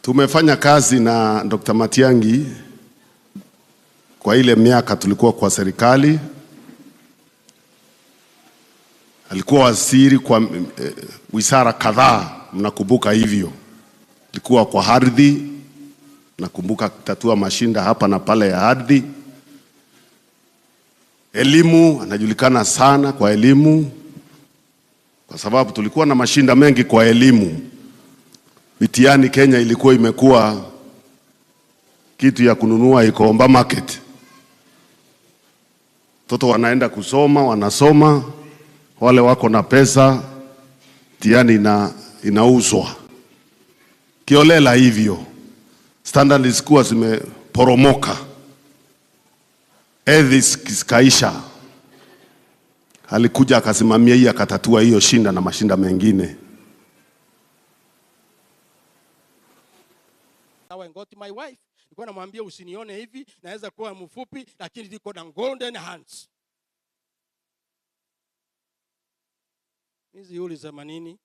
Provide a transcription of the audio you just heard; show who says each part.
Speaker 1: Tumefanya kazi na Dr. Matiang'i kwa ile miaka tulikuwa kwa serikali. Alikuwa waziri kwa wizara kadhaa, mnakumbuka hivyo. Alikuwa kwa ardhi, nakumbuka kutatua mashinda hapa na pale ya ardhi. Elimu, anajulikana sana kwa elimu, kwa sababu tulikuwa na mashinda mengi kwa elimu. Mitihani Kenya ilikuwa imekuwa kitu ya kununua Ikomba market. Watoto wanaenda kusoma, wanasoma, wale wako na pesa, mitihani inauzwa kiolela hivyo. Standard zikuwa zimeporomoka, ethics kiskaisha. Alikuja akasimamia hii, akatatua hiyo shinda na mashinda mengine.
Speaker 2: I got my wife. Nilikuwa namwambia usinione hivi, naweza kuwa mfupi lakini niko na golden hands. Hizi ulisema nini?